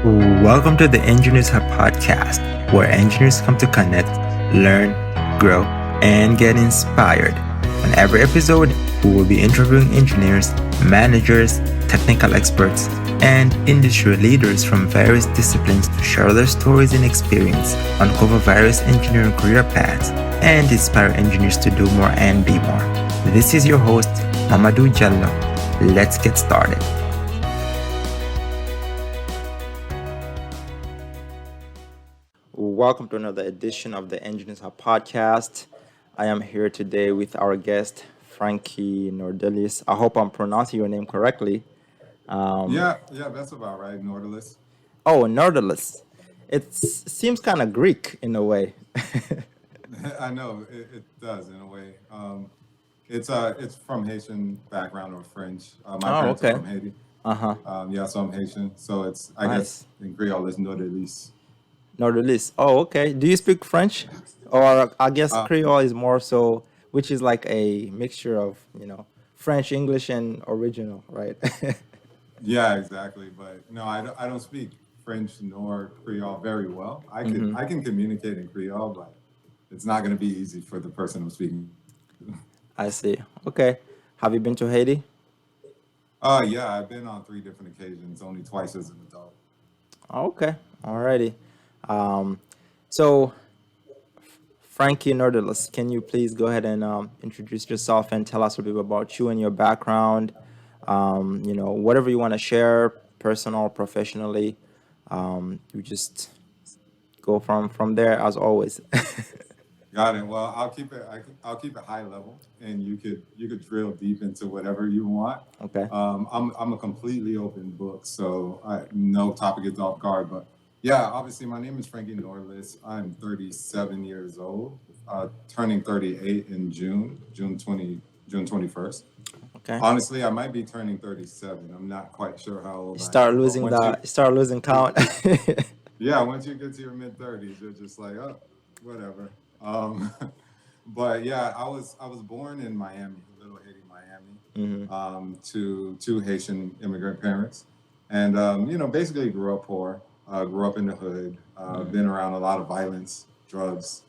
Welcome to the Engineers Hub podcast, where engineers come to connect, learn, grow, and get inspired. On every episode, we will be interviewing engineers, managers, technical experts, and industry leaders from various disciplines to share their stories and experience, uncover various engineering career paths, and inspire engineers to do more and be more. This is your host, Mamadou Jallo. Let's get started. Welcome to another edition of the Engineers Hub podcast. I am here today with our guest, Frankie Nordelus. I hope I'm pronouncing your name correctly. Yeah, that's about right, Nordelus. Oh, Nordelus. It seems kind of Greek in a way. I know it does in a way. It's from Haitian background or French. My Oh, parents are okay. from Haiti. Uh-huh. Yeah, so I'm Haitian. So I guess Nice. in Creole it's Nordelus. Nordelus. Oh, okay. Do you speak French? Or I guess Uh, Creole is more so, which is like a mixture of, French, English, and original, right? yeah, exactly. But no, I don't speak French nor Creole very well. I can communicate in Creole, but it's not going to be easy for the person I'm speaking. I see. Okay. Have you been to Haiti? Yeah, I've been on 3 different occasions, only twice as an adult. Okay. Alrighty. Um, so, Frankie Nordelus, can you please go ahead and introduce yourself and tell us a little bit about you and your background? Whatever you want to share, personal, professionally. You just go from there as always. Got it. Well, I'll keep it high level, and you could drill deep into whatever you want. Okay. I'm a completely open book, so no topic is off guard. But yeah, obviously, my name is Frankie Nordelus. I'm 37 years old, turning 38 in June 21st. Okay. Honestly, I might be turning 37. I'm not quite sure how You old I start am, but losing the start losing count. yeah, once you get to your mid 30s, you're just like, oh, whatever. Um, but yeah, I was born in Miami, Little Haiti, Miami, Hmm. to two Haitian immigrant parents, and basically grew up poor, grew up in the hood, Hmm. been around a lot of violence, drugs,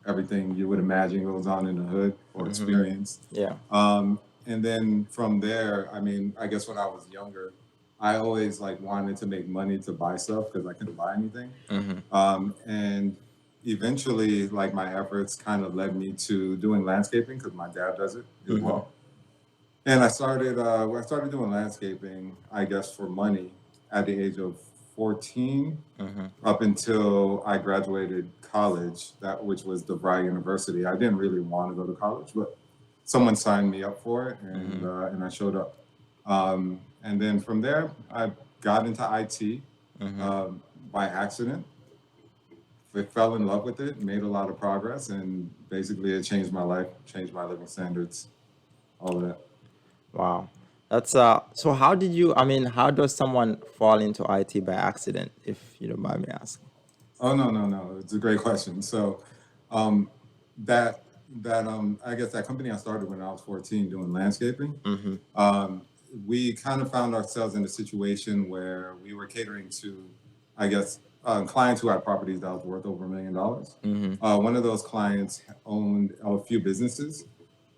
everything you would imagine goes on in the hood or Hmm. experienced. Yeah. And then from there, I mean, I guess when I was younger, I always like wanted to make money to buy stuff because I couldn't buy anything. Hmm. And eventually, like my efforts kind of led me to doing landscaping because my dad does it as Hmm. well. And I started doing landscaping, I guess, for money at the age of 14 Hmm. up until I graduated college, that which was DeVry University. I didn't really want to go to college, but someone signed me up for it, Hmm. and I showed up. And then from there, I got into IT Hmm. um, by accident. Fell in love with it, made a lot of progress, and basically it changed my life, changed my living standards, all of that. Wow. That's so how did you how does someone fall into IT by accident, if you don't mind me asking? Oh no, it's a great question. So um, that I guess that company I started when I was 14 doing landscaping. Mm-hmm. Um, we kind of found ourselves in a situation where we were catering to, I guess, clients who had properties that was worth over $1 million. Mm-hmm. One of those clients owned a few businesses.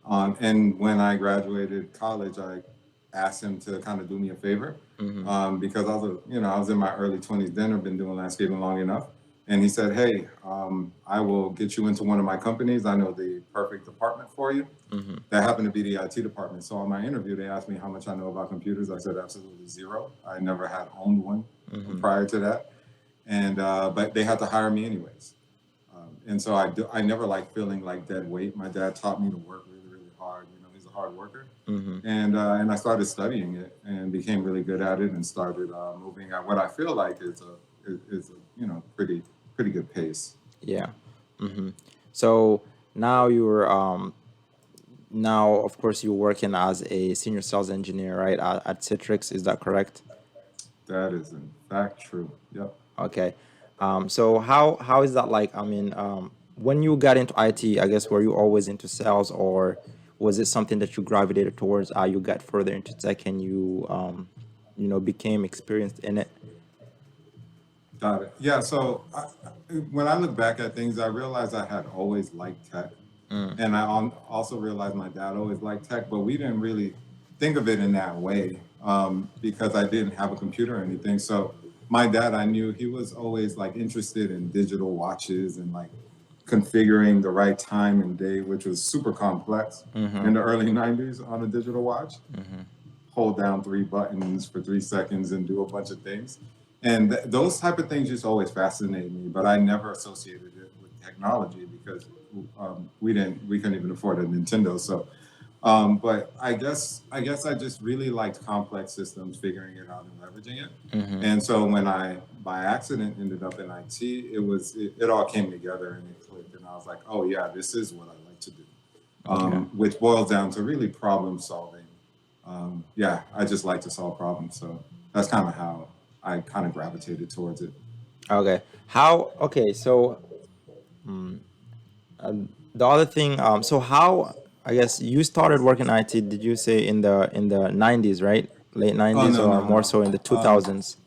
And when I graduated college, I asked him to kind of do me a favor Mm-hmm. because I was in my early 20s then, I've been doing landscaping long enough. And he said, "Hey, I will get you into one of my companies. I know the perfect department for you." Mm-hmm. That happened to be the IT department. So on my interview, they asked me how much I know about computers. I said absolutely zero. I never had owned one Mm-hmm. prior to that, and but they had to hire me anyways. And so I never like feeling like dead weight. My dad taught me to work really, really hard. He's a hard worker, Mm-hmm. and I started studying it and became really good at it and started moving at what I feel like is a pretty good pace. Yeah. Mm-hmm. So now now of course you're working as a senior sales engineer, right, at Citrix, is that correct? That is in fact true. Yep. Okay. So how is that like? When you got into IT, I guess were you always into sales, or was it something that you gravitated towards? You got further into tech and you became experienced in it. Got it. Yeah. So when I look back at things, I realized I had always liked tech. Mm. And I also realized my dad always liked tech, but we didn't really think of it in that way because I didn't have a computer or anything. So my dad, I knew he was always like interested in digital watches and like configuring the right time and day, which was super complex Mm-hmm. in the early 90s on a digital watch. Mm-hmm. Hold down three buttons for 3 seconds and do a bunch of things. And those type of things just always fascinate me, but I never associated it with technology because we couldn't even afford a Nintendo. So, but I guess I just really liked complex systems, figuring it out and leveraging it. Mm-hmm. And so when I by accident ended up in IT, it all came together and it clicked, and I was like, oh yeah, this is what I like to do, Okay. which boils down to really problem solving. Yeah, I just like to solve problems, so that's kind of how I kind of gravitated towards it. Okay. How? Okay. So the other thing, so how? I guess you started working IT. Did you say in the 90s, right? Late Oh 90s no, or no, more no. so in the 2000s?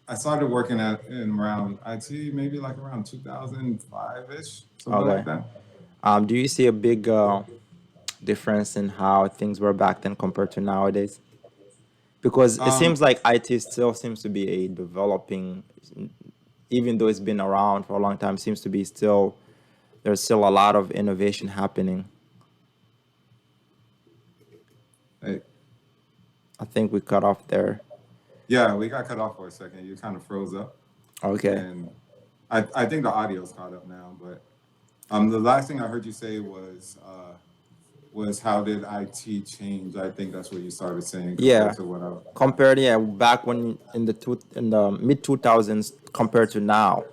I started working at in around IT maybe like around 2005 ish, something like Okay. that. Do you see a big difference in how things were back then compared to nowadays? Because it Um, seems like IT still seems to be a developing, even though it's been around for a long time, seems to be still there's still a lot of innovation happening. hey, I think we cut off there. yeah, we got cut off for a second. You kind of froze up, Okay. and I think the audio's caught up now. But the last thing I heard you say was how did IT change? I think that's what you started saying compared Yeah. to what I. Yeah. Compared, yeah, back when in the mid 2000s compared to now,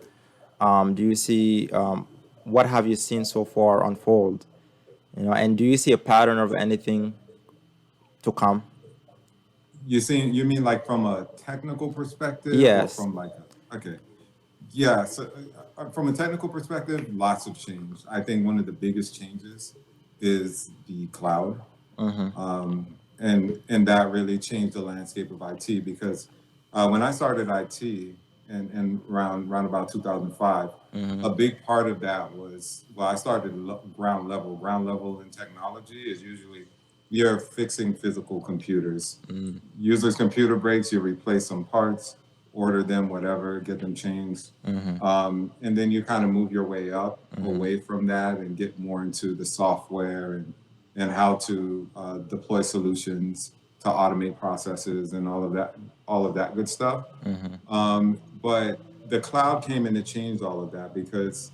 do you see what have you seen so far unfold? You know, and do you see a pattern of anything to come? You mean like from a technical perspective or Yes. from like okay. Yeah, so from a technical perspective, lots of change. I think one of the biggest changes is the cloud. Mm-hmm. And that really changed the landscape of IT because when I started IT and around about 2005, Mm-hmm. a big part of that was well, I started ground level. Ground level in technology is usually you're fixing physical computers. Users' computer breaks, you replace some parts, order them, whatever, get them changed. Mm-hmm. And then you kind of move your way up Mm-hmm. away from that and get more into the software and how to deploy solutions to automate processes and all of that good stuff. Mm-hmm. But the cloud came in to change all of that because,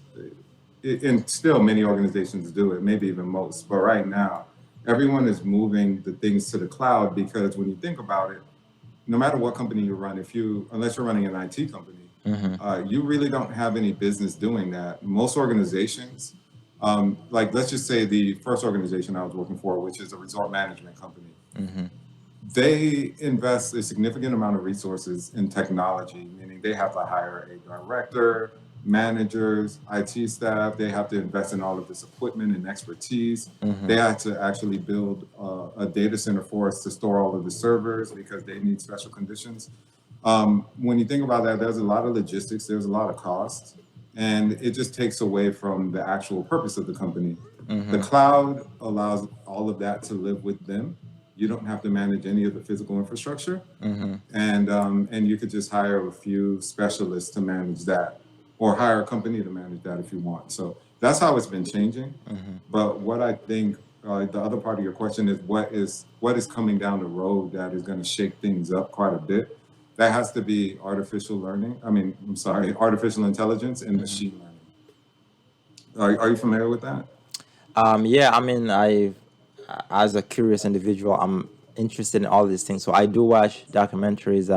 and still many organizations do it, maybe even most. But right now, everyone is moving the things to the cloud because when you think about it, no matter what company you run, unless you're running an IT company, Mm-hmm. you really don't have any business doing that. Most organizations, like let's just say the first organization I was working for, which is a resort management company, Mm-hmm. they invest a significant amount of resources in technology, meaning they have to hire a director, managers, IT staff. They have to invest in all of this equipment and expertise. Mm-hmm. They have to actually build a data center for us to store all of the servers because they need special conditions. When you think about that, there's a lot of logistics, there's a lot of costs, and it just takes away from the actual purpose of the company. The Mm-hmm. cloud allows all of that to live with them. You don't have to manage any of the physical infrastructure, Mm-hmm. and you could just hire a few specialists to manage that, or hire a company to manage that if you want. So that's how it's been changing. Mm-hmm. But what I think the other part of your question is what is coming down the road that is going to shake things up quite a bit. That has to be artificial learning. I mean, I'm sorry, artificial intelligence and Mm-hmm. machine learning. Are you familiar with that? Yeah, I mean, as a curious individual, I'm interested in all these things. So I do watch documentaries.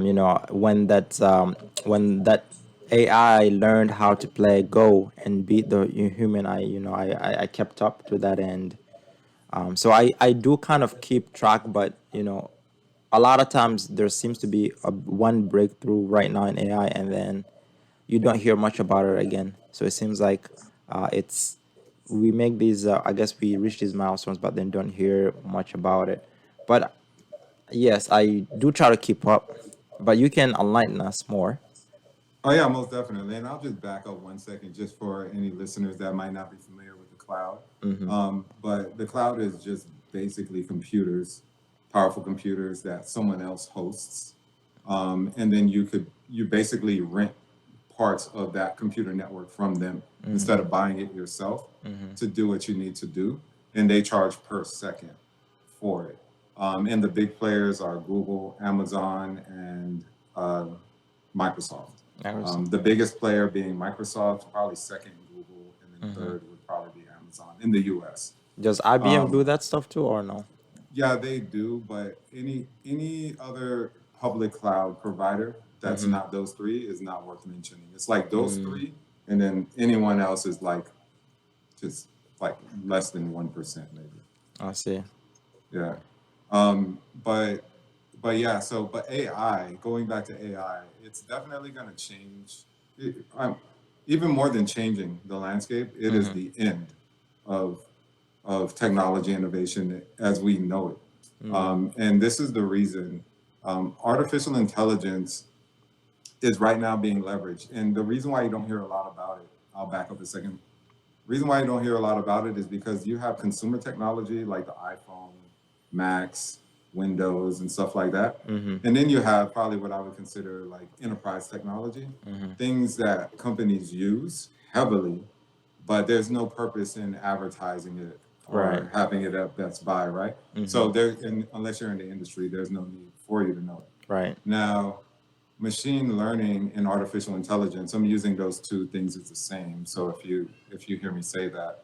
You know, when that AI learned how to play Go and beat the human, I kept up to that end. So I do kind of keep track, but a lot of times there seems to be one breakthrough right now in AI, and then you don't hear much about it again. So it seems like it's we make these. I guess we reach these milestones, but then don't hear much about it. But yes, I do try to keep up. But you can enlighten us more. Oh yeah, most definitely. And I'll just back up 1 second just for any listeners that might not be familiar with the cloud. Mm-hmm. But the cloud is just basically computers, powerful computers that someone else hosts. And then you basically rent parts of that computer network from them Mm-hmm. instead of buying it yourself Mm-hmm. to do what you need to do. And they charge per second for it. And the big players are Google, Amazon, and uh, Microsoft. Awesome. The biggest player being Microsoft, probably second Google, and then Mm-hmm. third would probably be Amazon in the US. Does IBM do Um, that stuff too, or no? yeah, they do, but any other public cloud provider that's Mm-hmm. not those three is not worth mentioning. It's like those Mm, three, and then anyone else is like just like less than 1% maybe. I see. Yeah. Um, but yeah, but AI, going back to AI, it's definitely going to change. Even more than changing the landscape, it is Mm-hmm. the end of technology innovation as we know it. Mm, And this is the reason artificial intelligence is right now being leveraged. And the reason why you don't hear a lot about it, I'll back up a second. Reason why you don't hear a lot about it is because you have consumer technology like the iPhone, Macs, Windows, and stuff like that. mm-hmm. And then you have probably what I would consider like enterprise technology, Mm-hmm. things that companies use heavily, but there's no purpose in advertising it Right. or having it at Best Buy, right? Mm-hmm. So unless you're in the industry, there's no need for you to know it. Right. Now, machine learning and artificial intelligence, I'm using those two things as the same. So if you hear me say that,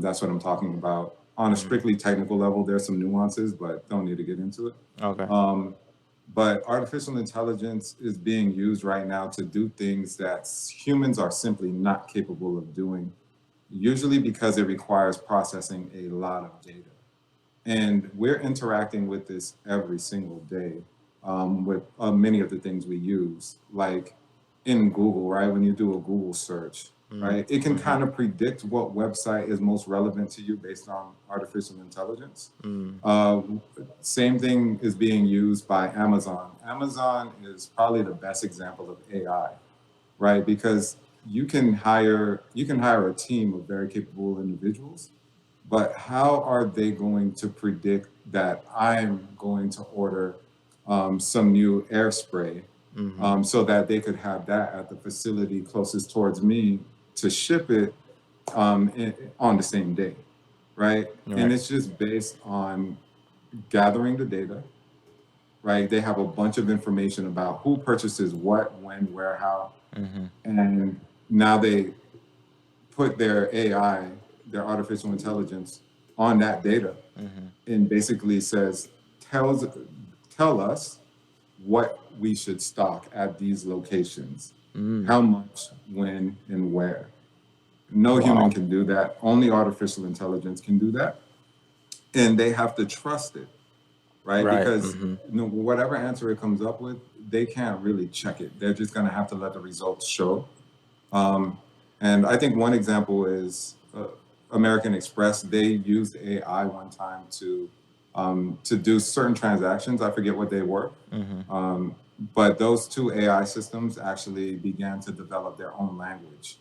that's what I'm talking about. On a Mm-hmm. strictly technical level, there's some nuances, but don't need to get into it. Okay. Um, but artificial intelligence is being used right now to do things that humans are simply not capable of doing, usually because it requires processing a lot of data. And we're interacting with this every single day with many of the things we use, like in Google, right? When you do a Google search, right? It can Mm-hmm. kind of predict what website is most relevant to you based on artificial intelligence. Mm. Uh, Same thing is being used by Amazon. Amazon is probably the best example of AI, right? Because you can hire a team of very capable individuals, but how are they going to predict that I'm going to order some new air spray Mm-hmm. so that they could have that at the facility closest towards me to ship it on the same day, right? And Right. it's just based on gathering the data, right? They have a bunch of information about who purchases what, when, where, how, Mm-hmm. and now they put their AI, their artificial intelligence, on that data Mm-hmm. and basically says, tells tell us what we should stock at these locations, Mm. how much, when, and where. No human Wow. can do that. Only artificial intelligence can do that, and they have to trust it, right? Right. Because Mm-hmm. whatever answer it comes up with, they can't really check it. They're just going to have to let the results show. Um, and I think one example is American Express. They used AI one time to do certain transactions. I forget what they were, Mm-hmm. but those two AI systems actually began to develop their own language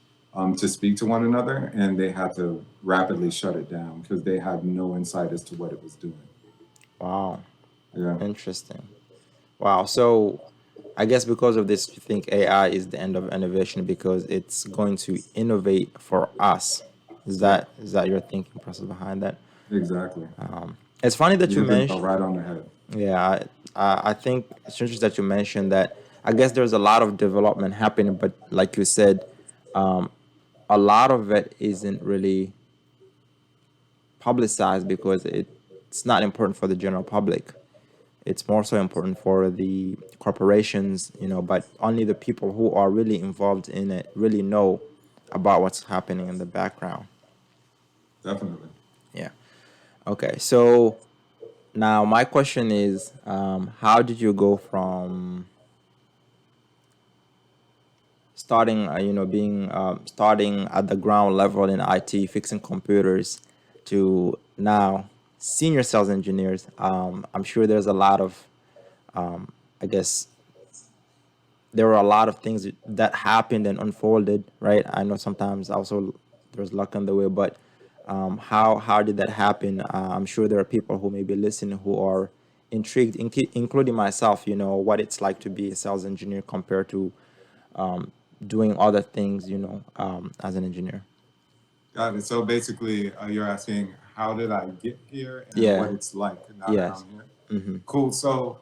to speak to one another, and they had to rapidly shut it down because they had no insight as to what it was doing. Wow. Yeah, Interesting. Wow. So I guess because of this, you think AI is the end of innovation because it's going to innovate for us. yeah, Is that your thinking process behind that? exactly. It's funny that You you hit the nail mentioned. right on the head. Yeah, I think it's interesting that you mentioned that. I guess there's a lot of development happening, but like you said, a lot of it isn't really publicized because it's not important for the general public. It's more so important for the corporations, but only the people who are really involved in it really know about what's happening in the background. Definitely. Yeah. Okay. So now my question is, how did you go from starting, being starting at the ground level in IT, fixing computers, to now senior sales engineers? I'm sure there's a lot of, I guess, there were a lot of things that happened and unfolded, right? I know sometimes also there's luck on the way, but how did that happen? I'm sure there are people who may be listening who are intrigued, including myself. What it's like to be a sales engineer compared to doing other things. As an engineer. Got it. So basically, you're asking, how did I get here and what Yeah. it's like now that Yes. I'm here? Mm-hmm. Cool. So,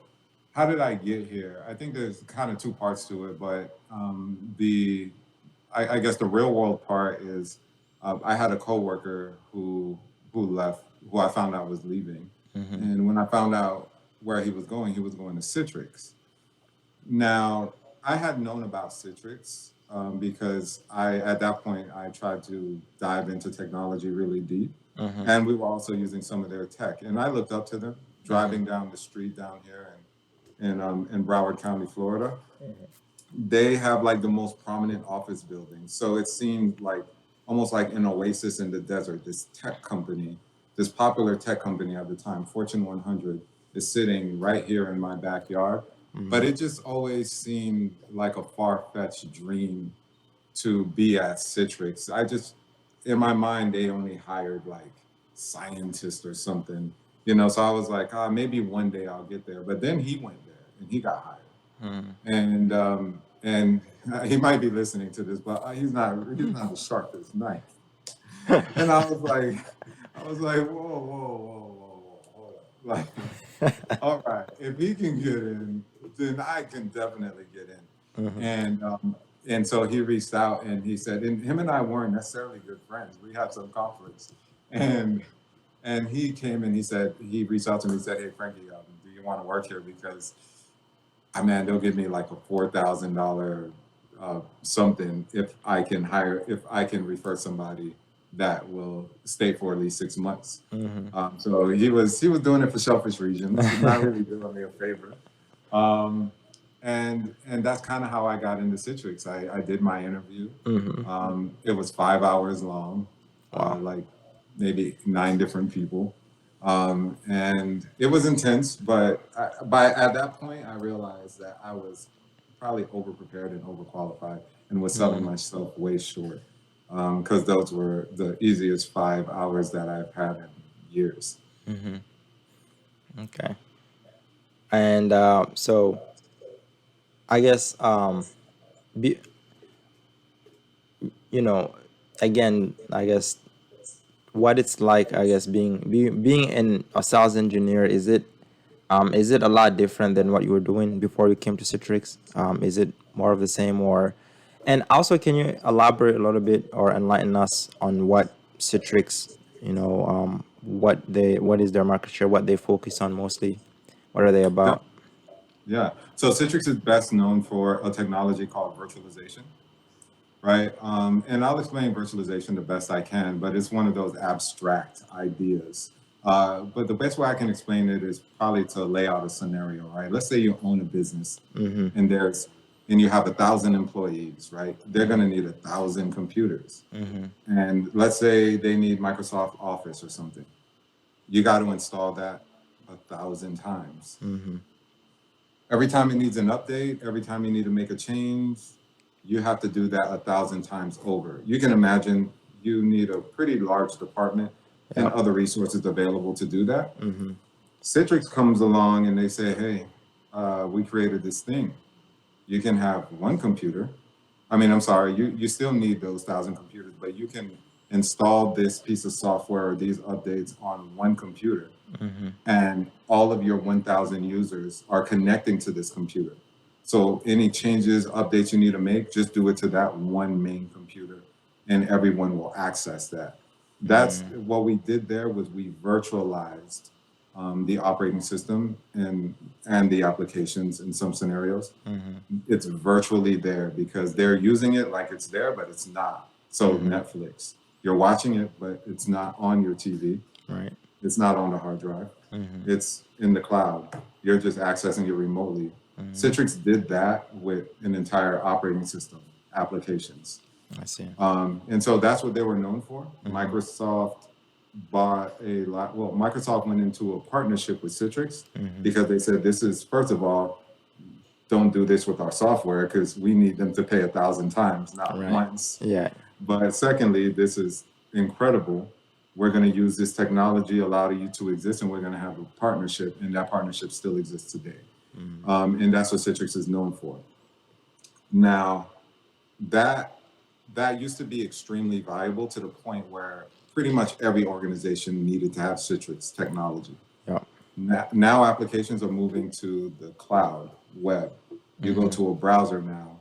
how did I get here? I think there's kind of two parts to it, but I guess the real world part is I had a coworker who left, who I found out was leaving, Mm-hmm. and when I found out where he was going to Citrix. Now, I had known about Citrix because at that point, I tried to dive into technology really deep. Mm-hmm. And we were also using some of their tech. And I looked up to them Mm-hmm. driving down the street down here in Broward County, Florida. They have like the most prominent office building. So it seemed like almost like an oasis in the desert. This tech company, this popular tech company at the time, Fortune 100, is sitting right here in my backyard. But Mm-hmm. it just always seemed like a far-fetched dream to be at Citrix. In my mind, they only hired like scientists or something, So I was like, maybe one day I'll get there. But then he went there and he got hired and he might be listening to this, but he's not the sharpest knife. And I was like, whoa, hold up. Like, all right, if he can get in, then I can definitely get in. Mm-hmm. And so he reached out and he said, and him and I weren't necessarily good friends. We had some conflicts, and he came and he reached out to me and said, hey Frankie, do you want to work here? Because man, they'll give me like a $4,000 something if I can refer somebody that will stay for at least 6 months. Mm-hmm. So he was doing it for selfish reasons, not really doing me a favor. And that's kind of how I got into Citrix. I did my interview. Mm-hmm. It was 5 hours long, Wow. like maybe 9 different people. And it was intense, but at that point, I realized that I was probably overprepared and overqualified and was selling Mm-hmm. myself way short because those were the easiest 5 hours that I've had in years. Mm-hmm. Okay. And so I guess be, you know again, I guess what it's like, I guess, being a sales engineer, is it a lot different than what you were doing before you came to Citrix? Is it more of the same, or, and also, can you elaborate a little bit or enlighten us on what Citrix, what is their market share, what they focus on mostly, what are they Yeah. about? Yeah. So Citrix is best known for a technology called virtualization, right? And I'll explain virtualization the best I can, but it's one of those abstract ideas. But the best way I can explain it is probably to lay out a scenario, right? Let's say you own a business Mm-hmm. and you have 1,000 employees, right? They're going to need 1,000 computers. Mm-hmm. And let's say they need Microsoft Office or something. You got to install that 1,000 times. Mm-hmm. Every time it needs an update, every time you need to make a change, you have to do that 1,000 times over. You can imagine you need a pretty large department and Yeah. other resources available to do that. Mm-hmm. Citrix comes along and they say, hey, we created this thing. You can have one computer. I'm sorry, you still need those 1,000 computers, but you can install this piece of software or these updates on one computer. Mm-hmm. And all of your 1,000 users are connecting to this computer. So any changes, updates you need to make, just do it to that one main computer and everyone will access that. That's what we did there was we virtualized the operating system and the applications in some scenarios. Mm-hmm. It's virtually there because they're using it like it's there, but it's not. So Netflix, you're watching it, but it's not on your TV. Right. It's not on the hard drive. Mm-hmm. It's in the cloud. You're just accessing it remotely. Citrix did that with an entire operating system, applications. I see. And so that's what they were known for. Microsoft Microsoft went into a partnership with Citrix because they said this is, first of all, don't do this with our software because we need them to pay 1,000 times, not Right. once. Yeah. But secondly, this is incredible. We're going to use this technology, allow you to exist, and we're going to have a partnership, and that partnership still exists today. And that's what Citrix is known for. Now, that that used to be extremely valuable to the point where pretty much every organization needed to have Citrix technology. Yeah. Now applications are moving to the cloud, web. You go to a browser now,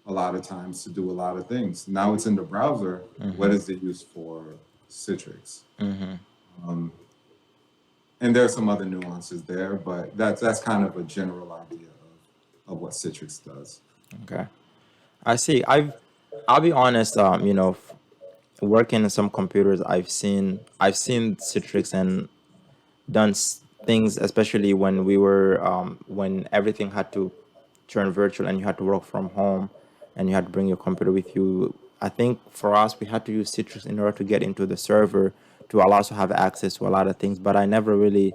a lot of times to do a lot of things. Now it's in the browser. What is the use for Citrix? Um, and there's some other nuances there, but that's kind of a general idea of what Citrix does. Okay. I see. I'll be honest. Working in some computers, I've seen Citrix and done things, especially when when everything had to turn virtual and you had to work from home and you had to bring your computer with you. I think for us, we had to use Citrix in order to get into the server to allow us to have access to a lot of things. But I never really,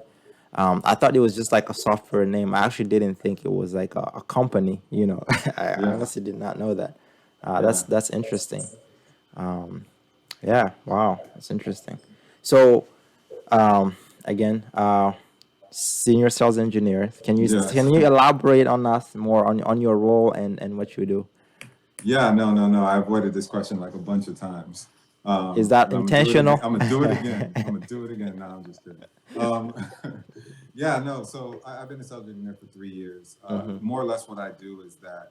I thought it was just like a software name. I actually didn't think it was like a company. I Yeah, honestly did not know that. That's yeah. that's interesting. Yeah, wow, that's interesting. So, again, senior sales engineer. Can Yes. you elaborate on us more on your role and what you do? Yeah, no. I avoided this question like a bunch of times. Is that But I'm gonna do it again. intentional? I'm gonna do it again. I'm gonna do it again. No, I'm just kidding. Um, yeah, no. So I've been a sales engineer for 3 years. More or less, what I do is that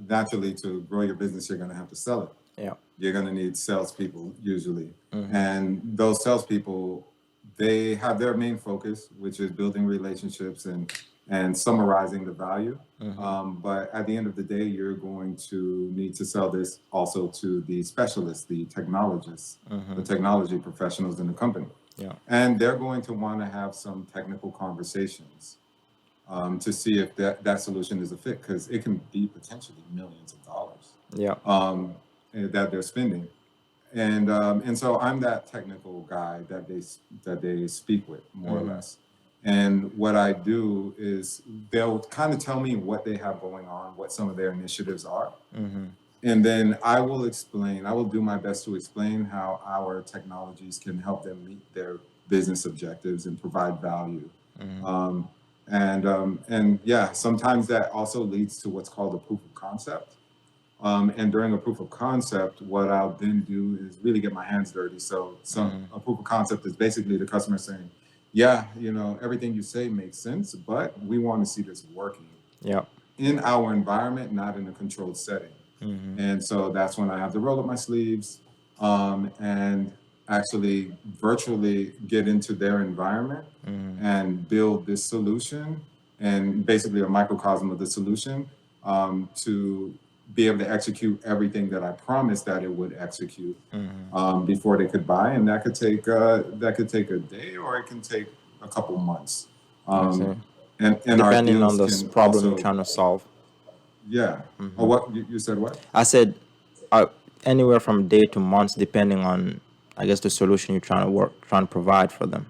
naturally, to grow your business, you're gonna have to sell it. Yeah. You're gonna need salespeople usually, and those salespeople, they have their main focus, which is building relationships and summarizing the value. But at the end of the day, you're going to need to sell this also to the specialists, the technologists, the technology professionals in the company. Yeah. And they're going to want to have some technical conversations to see if that solution is a fit, because it can be potentially millions of dollars Yeah. that they're spending. And so I'm that technical guy that they speak with, more or less. And what I do is they'll kind of tell me what they have going on, what some of their initiatives are. And then I will do my best to explain how our technologies can help them meet their business objectives and provide value. And yeah, sometimes that also leads to what's called a proof of concept. And during a proof of concept, what I'll then do is really get my hands dirty. So a proof of concept is basically the customer saying, yeah, everything you say makes sense, but we want to see this working Yeah. in our environment, not in a controlled setting. And so that's when I have to roll up my sleeves and actually virtually get into their environment and build this solution, and basically a microcosm of the solution, to be able to execute everything that I promised that it would execute before they could buy. And that could take a day, or it can take a couple months. I see. And our Depending on deals the can problem you're also, trying to solve. yeah. Oh, what you said? What? I said anywhere from day to months, depending on, I guess, the solution you're trying to provide for them.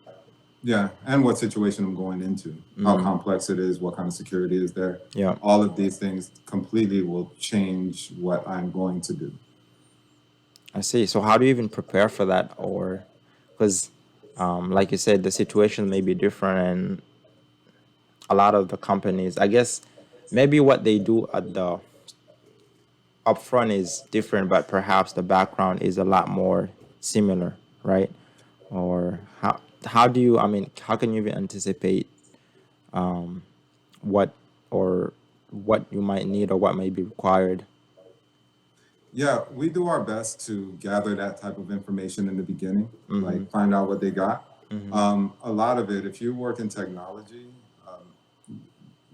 Yeah, and what situation I'm going into, how complex it is, what kind of security is there. Yeah. All of these things completely will change what I'm going to do. I see. So how do you even prepare for that? Or because, like you said, the situation may be different, and a lot of the companies, I guess, maybe what they do at the upfront is different, but perhaps the background is a lot more similar, right? Or how do you? I mean, how can you even anticipate what what you might need or what may be required? Yeah, we do our best to gather that type of information in the beginning, like find out what they got. A lot of it, if you work in technology,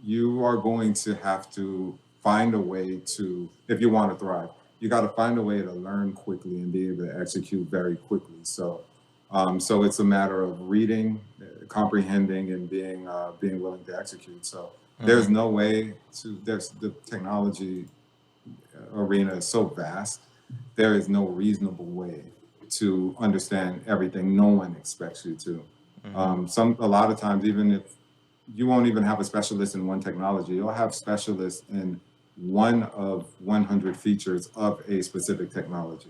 you are going to have to find a way to, if you want to thrive, you got to find a way to learn quickly and be able to execute very quickly. So it's a matter of reading, comprehending, and being willing to execute. So there's no way there's the technology arena is so vast. There is no reasonable way to understand everything. No one expects you to. A lot of times, even if you won't even have a specialist in one technology. You'll have specialists in one of 100 features of a specific technology.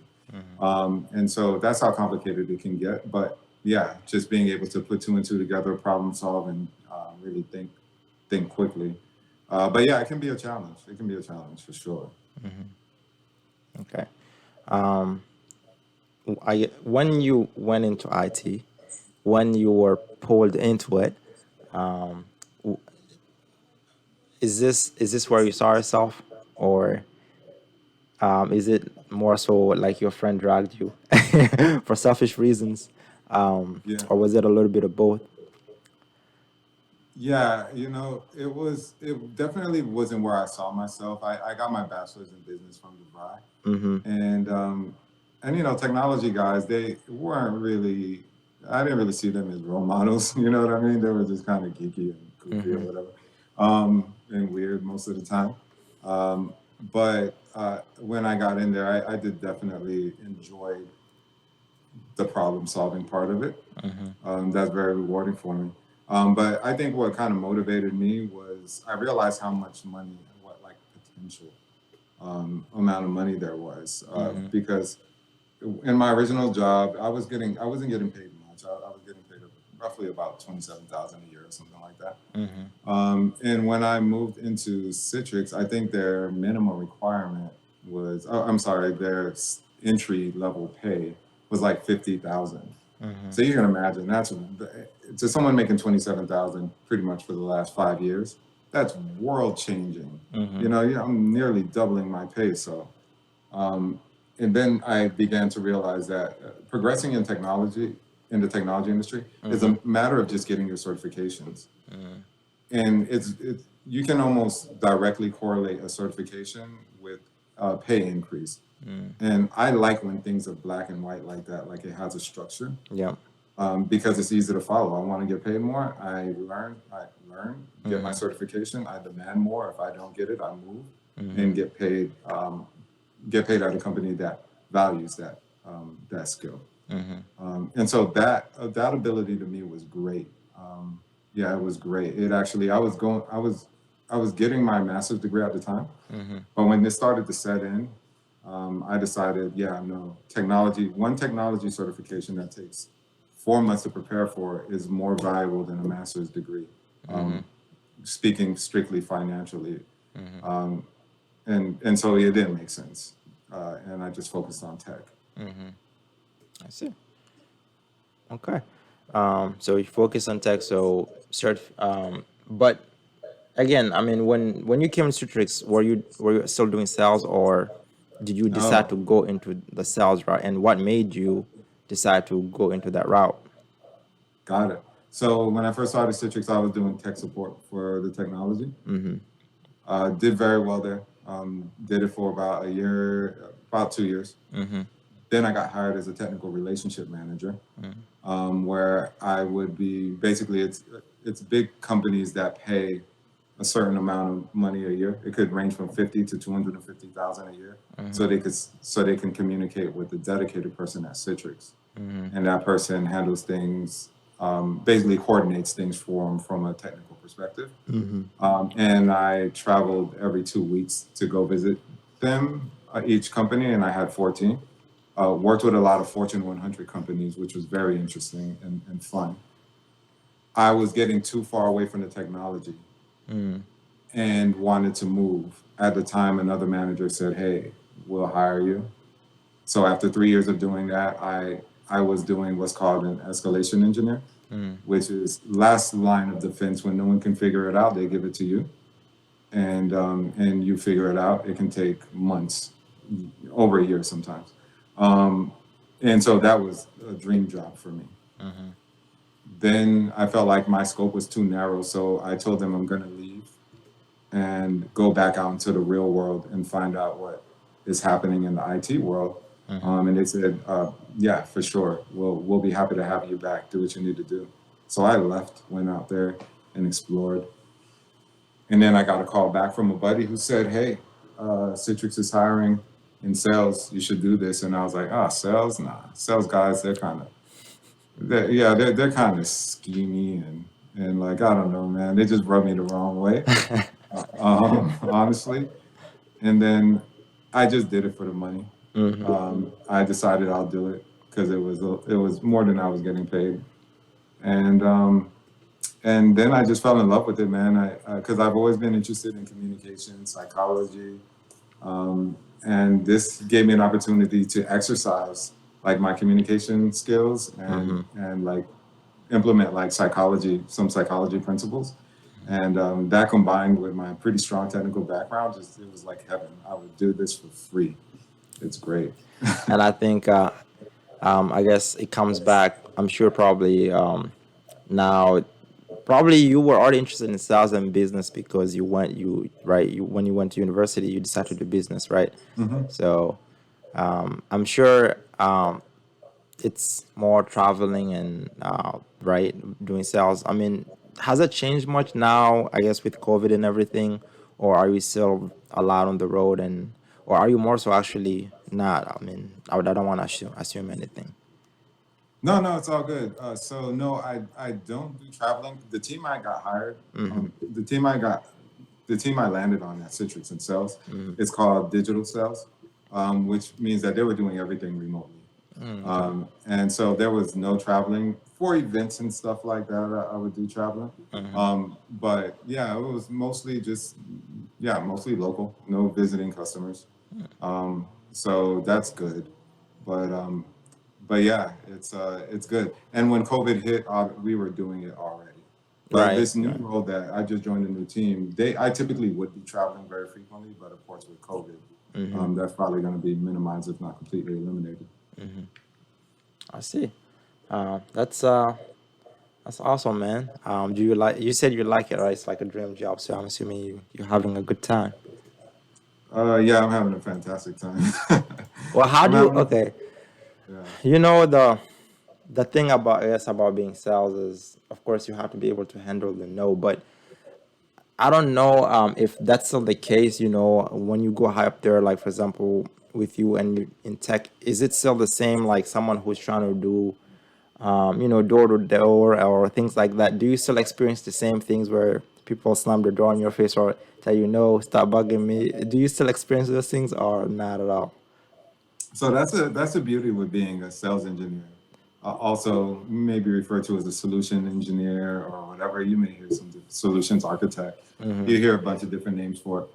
And so that's how complicated it can get. But yeah, just being able to put two and two together, problem solve, and really think quickly. But yeah, it can be a challenge. It can be a challenge for sure. Okay. Um, when you went into IT, when you were pulled into it, um, w- is this where you saw yourself, or is it more so like your friend dragged you for selfish reasons, Yeah. or was it a little bit of both? Yeah, it definitely wasn't where I saw myself. I got my bachelor's in business from Dubai. Mm-hmm. And technology guys, they weren't really, I didn't really see them as role models. You know what I mean? They were just kind of geeky and goofy or Mm-hmm. whatever, and weird most of the time. But when I got in there, I did definitely enjoy the problem solving part of it. Mm-hmm. That's very rewarding for me. But I think what kind of motivated me was I realized how much money, what like potential amount of money there was, Mm-hmm. because in my original job, I wasn't getting paid much. I was getting paid roughly about 27,000 a year or something like that. Mm-hmm. And when I moved into Citrix, I think their minimum requirement was, oh, I'm sorry, their entry level pay was like 50,000. Mm-hmm. So you can imagine that's to someone making 27,000 pretty much for the last 5 years. That's world changing. Mm-hmm. Yeah, I'm nearly doubling my pay. So, um, and then I began to realize that progressing in the technology industry, is Mm-hmm. a matter of just getting your certifications. Mm-hmm. And it's you can almost directly correlate a certification with a pay increase. And I like when things are black and white like that, like it has a structure, Yeah. because it's easy to follow. I want to get paid more. I learn, get my Mm-hmm. certification. I demand more. If I don't get it, I move Mm-hmm. and get paid at a company that values that skill. And so that ability to me was great. Yeah, it was great. It actually, I was getting my master's degree at the time, Mm-hmm. but when this started to set in, I decided, yeah, no, one technology certification that takes 4 months to prepare for is more valuable than a master's degree, speaking strictly financially. Mm-hmm. Um, and so it didn't make sense. And I just focused on tech. Mm-hmm. I see. Okay. So you focus on tech, so but again, I mean, when you came to Citrix, were you still doing sales, or did you decide Oh, to go into the sales route? And what made you decide to go into that route? got it. So when I first started Citrix, I was doing tech support for the technology. Mm-hmm. Did very well there. Did it for about a year, about 2 years. Mm-hmm. Then I got hired as a technical relationship manager, Mm-hmm. where I would be basically it's big companies that pay a certain amount of money a year. It could range from 50 to 250,000 a year, Mm-hmm. so they can communicate with the dedicated person at Citrix, Mm-hmm. and that person handles things, basically coordinates things for them from a technical perspective. Mm-hmm. And I traveled every 2 weeks to go visit them, each company, and I had 14. Worked with a lot of Fortune 100 companies, which was very interesting and fun. I was getting too far away from the technology Mm-hmm. and wanted to move. At the time, another manager said, "Hey, we'll hire you." So after 3 years of doing that, I was doing what's called an escalation engineer, Mm-hmm. which is last line of defense. When no one can figure it out, they give it to you, and you figure it out. It can take months, over a year sometimes. Um, and so that was a dream job for me. Mm-hmm. Then I felt like my scope was too narrow, so I told them I'm going to leave and go back out into the real world and find out what is happening in the IT world. Mm-hmm. And they said, "Yeah, for sure. We'll be happy to have you back. Do what you need to do." So I left, went out there and explored. And then I got a call back from a buddy who said, "Hey, Citrix is hiring in sales. You should do this." And I was like, "Ah, sales? Nah. Sales guys, they're kind of, they're kind of schemy, and and like I don't know, man, they just rubbed me the wrong way, honestly. And then I just did it for the money. Mm-hmm. I decided I'll do it because it was more than I was getting paid, and then I just fell in love with it, man. I because I've always been interested in communication, psychology, and this gave me an opportunity to exercise like my communication skills Mm-hmm. and like implement like some psychology principles. And that combined with my pretty strong technical background, just it was like heaven. I would do this for free. It's great. And I think I guess it comes back. I'm sure probably now probably you were already interested in sales and business because you right you when you went to university you decided to do business, right? Hmm. So I'm sure it's more traveling and right doing sales. I mean, has it changed much now? I guess with COVID and everything, or are you still a lot on the road and or are you more so actually not? I mean, I don't want to assume anything. No, no, it's all good. So no, I don't do traveling. Mm-hmm. The team I got, the team I landed on at Citrix in sales, Mm-hmm. it's called digital sales, which means that they were doing everything remotely. Mm, okay. And so there was no traveling for events and stuff like that. I would do traveling. Mm-hmm. But yeah, it was mostly just, yeah, mostly local, no visiting customers. So that's good. But yeah, it's good. And when COVID hit, we were doing it already. But Right. this new Right. role that I just joined a new team, I typically would be traveling very frequently, but of course with COVID, Mm-hmm. that's probably going to be minimized if not completely eliminated. Mm-hmm. I see. That's that's awesome, man. Do you like? You said you like it, right? It's like a dream job, so I'm assuming you're having a good time. Yeah, I'm having a fantastic time. Well, how I'm do you? having a Okay, yeah. you know the thing about I guess about being sales is, of course, you have to be able to handle the no. But I don't know if that's still the case. You know, when you go high up there, like for example, with you and in tech, is it still the same? Like someone who's trying to do door to door or things like that. Do you still experience the same things where people slam the door in your face or tell you no, stop bugging me? Do you still experience those things or not at all? So that's the beauty with being a sales engineer. Also, maybe referred to as a solution engineer or whatever. You may hear some solutions architect. Mm-hmm. You hear a bunch of different names for it.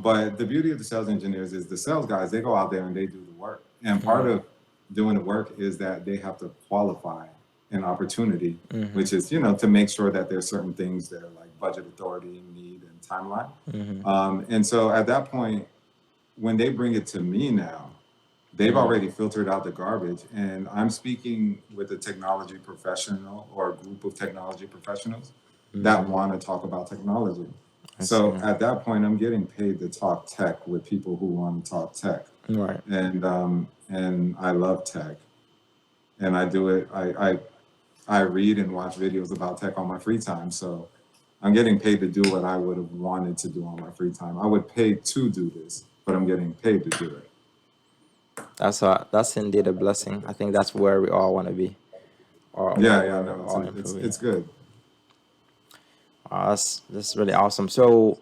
But the beauty of the sales engineers is the sales guys. They go out there and they do the work. And part Mm-hmm. of doing the work is that they have to qualify an opportunity, Mm-hmm. which is to make sure that there's certain things that are like budget authority, need, and timeline. Mm-hmm. And so at that point, when they bring it to me now, they've Mm-hmm. already filtered out the garbage, and I'm speaking with a technology professional or a group of technology professionals that Mm-hmm. want to talk about technology. I see. So at that point, I'm getting paid to talk tech with people who want to talk tech, Right. and I love tech, and I do it. I read and watch videos about tech on my free time, so I'm getting paid to do what I would have wanted to do on my free time. I would pay to do this, but I'm getting paid to do it. That's indeed a blessing. I think that's where we all want to be, or where Yeah, yeah, we're no, all improving. it's good. That's really awesome. So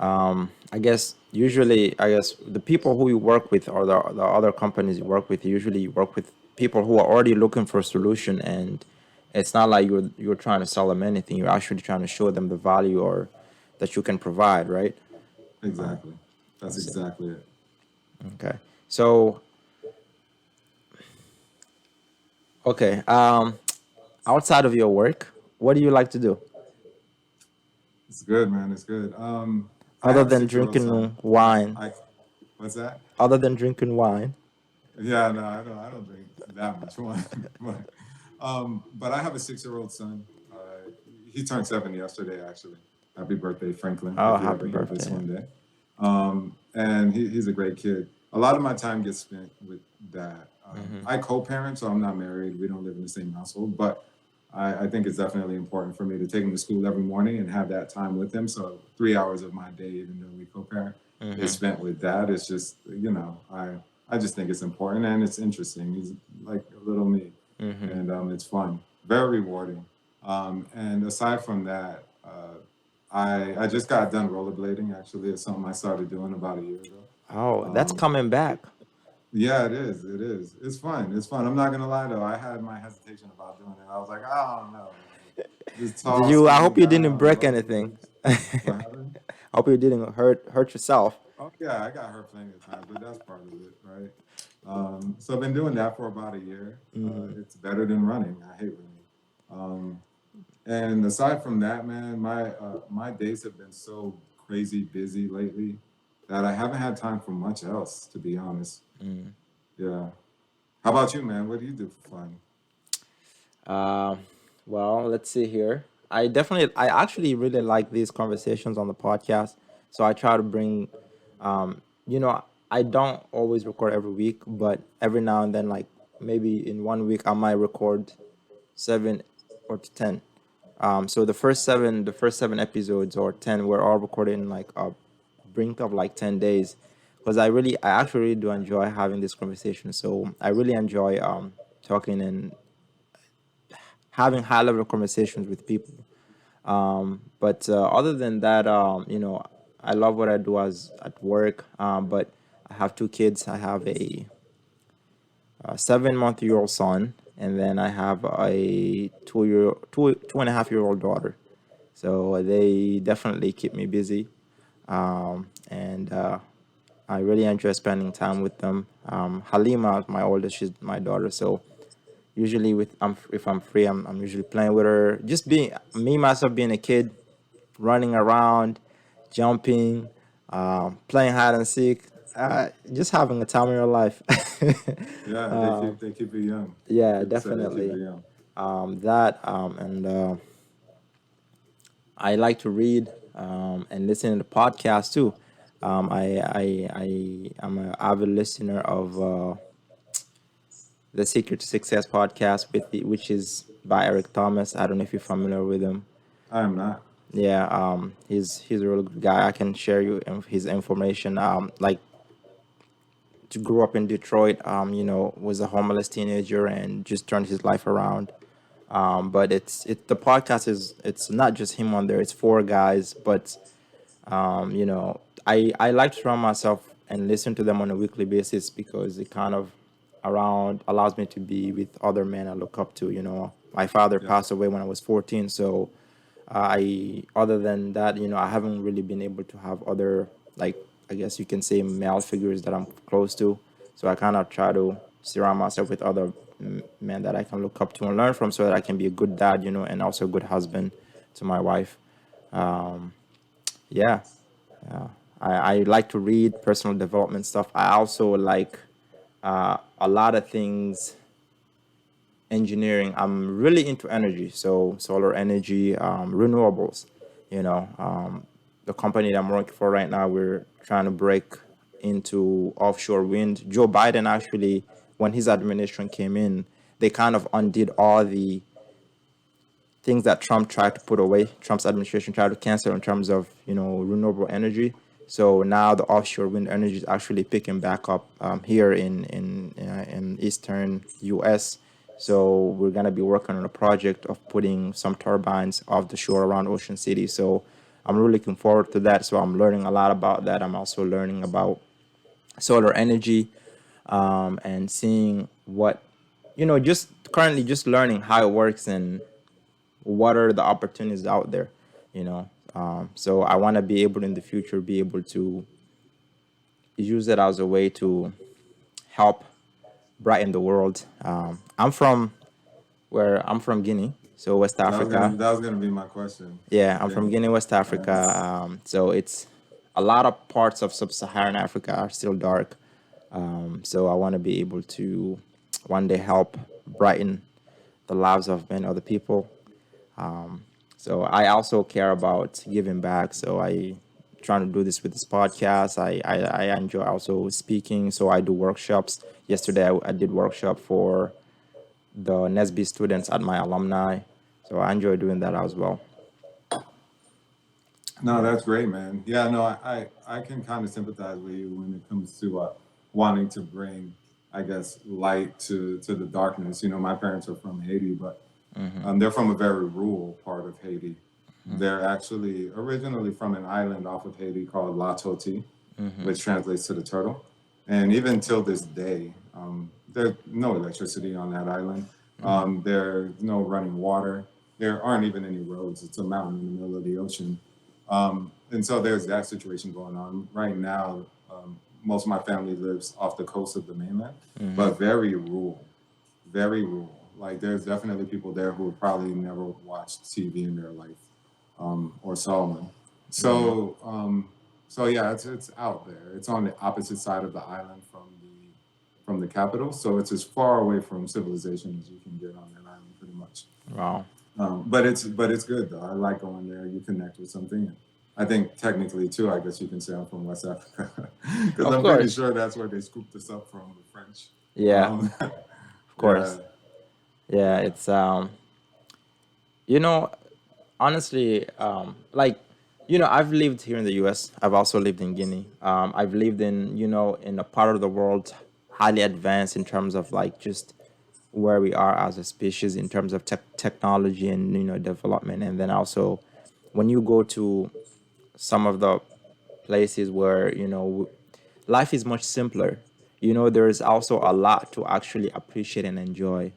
I guess usually, I guess the people who you work with or the other companies you work with, usually you work with people who are already looking for a solution, and it's not like you're trying to sell them anything. You're actually trying to show them the value or that you can provide, right? Exactly. I That's see. exactly it. Okay. So okay. Outside of your work, what do you like to do It's good, man. It's good. I other have a than 6-year-old son. drinking wine? I what's that? Other than drinking wine. Yeah, no, I don't drink that much wine, but I have a 6-year-old son. He turned 7 yesterday, actually. Happy birthday, Franklin! Oh, If you ever happy hear this birthday. one day. And he's a great kid. A lot of my time gets spent with that. Mm-hmm. I co-parent, so I'm not married. We don't live in the same household, but I think it's definitely important for me to take him to school every morning and have that time with him. So 3 hours of my day, even though we co-parent, is Mm-hmm. spent with that. It's just, I just think it's important and it's interesting. He's like a little me, Mm-hmm. and it's fun, very rewarding. And aside from that, I just got done rollerblading. Actually, it's something I started doing about a year ago. Oh, that's Um, coming back. yeah, it is. It is. It's fun. It's fun. I'm not gonna lie though. I had my hesitation about doing it. I was like, I don't know, man. This Did tall, you? I skinny hope you guy didn't on break anything. rollerblades. What I happened? hope you didn't hurt yourself. Oh yeah, I got hurt plenty of times, but that's part of it, right? So I've been doing that for about a year. Hmm. It's better than running. I hate running. Um, and aside from that, man, my days have been so crazy busy lately that I haven't had time for much else, to be honest. Mm. Yeah. How about you, man? What do you do for fun? Um, well, let's see here. I actually really like these conversations on the podcast. So I try to bring, you know, I don't always record every week, but every now and then, like maybe in one week, I might record 7 or 10. So the first seven episodes or 10 were all recorded in like a brink of like 10 days, because I actually really do enjoy having this conversation. So I really enjoy talking and having high level conversations with people. But other than that, I love what I do as at work. But I have two kids. I have a 7 month-year-old son, and then I have a 2.5 year old daughter. So they definitely keep me busy, and I really enjoy spending time with them. Halima, my oldest, she's my daughter. So usually, if I'm free, I'm usually playing with her. Just being me myself, being a kid, running around, jumping, playing hide and seek, just having a time of your life. Yeah, uh, they keep you young. Like yeah, people say, they keep definitely. you young. That and I like to read and listen to the podcast too. I am an avid listener of the Secret to Success podcast, which is by Eric Thomas. I don't know if you're familiar with him. I am not. Yeah, he's a really good guy. I can share you his information. Like to grow up in Detroit, was a homeless teenager and just turned his life around. But the podcast it's not just him on there. It's four guys, but I like to surround myself and listen to them on a weekly basis because it kind of around allows me to be with other men I look up to. My father Yeah. passed away when I was 14, so I other than that, I haven't really been able to have other, like, I guess you can say, male figures that I'm close to. So I kind of try to surround myself with other men that I can look up to and learn from, so that I can be a good dad, and also a good husband to my wife. Um, yeah, I like to read personal development stuff. I also like a lot of things engineering. I'm really into energy, so solar energy, renewables. The company that I'm working for right now, we're trying to break into offshore wind. Joe Biden actually, when his administration came in, they kind of undid all the things that Trump tried to put away. Trump's administration tried to cancel in terms of renewable energy. So now the offshore wind energy is actually picking back up here in eastern U.S. So we're gonna be working on a project of putting some turbines off the shore around Ocean City. So I'm really looking forward to that. So I'm learning a lot about that. I'm also learning about solar energy, and seeing what just currently just learning how it works and what are the opportunities out there, so I want to be able in the future be able to use it as a way to help brighten the world. I'm from Guinea, so West Africa. That was gonna be my question. Yeah, I'm from Guinea. Guinea, West Africa. Nice. So it's a lot of parts of sub-Saharan Africa are still dark. So I want to be able to one day help brighten the lives of many other people. So I also care about giving back. So I trying to do this with this podcast. I enjoy also speaking. So I do workshops. Yesterday I did workshop for the Nesby students at my alumni. So I enjoy doing that as well. No, Yeah. that's great, man. Yeah, no, I can kind of sympathize with you when it comes to wanting to bring, I guess, light to the darkness. You know, my parents are from Haiti, but They're from a very rural part of Haiti. They're actually originally from an island off of Haiti called La Toti, which translates to the turtle. And even till this day, there's no electricity on that island. There's no running water. There aren't even any roads. It's a mountain in the middle of the ocean. And so there's that situation going on. Right now, most of my family lives off the coast of the mainland, but very rural, very rural. Like there's definitely people there who probably never watched TV in their life, or saw one. So yeah, it's out there. It's on the opposite side of the island from the capital. So it's as far away from civilization as you can get on that island, pretty much. Wow. But it's good though. I like going there. You connect with something. I think technically too. I guess you can say I'm from West Africa because Of I'm pretty course. sure that's where they scooped us up from, the French. Yeah, Of course. yeah, Yeah, it's you know, honestly, like, I've lived here in the US. I've also lived in Guinea. I've lived in, in a part of the world highly advanced in terms of like just where we are as a species in terms of technology and, development. And then also when you go to some of the places where, life is much simpler. There is also a lot to actually appreciate and enjoy.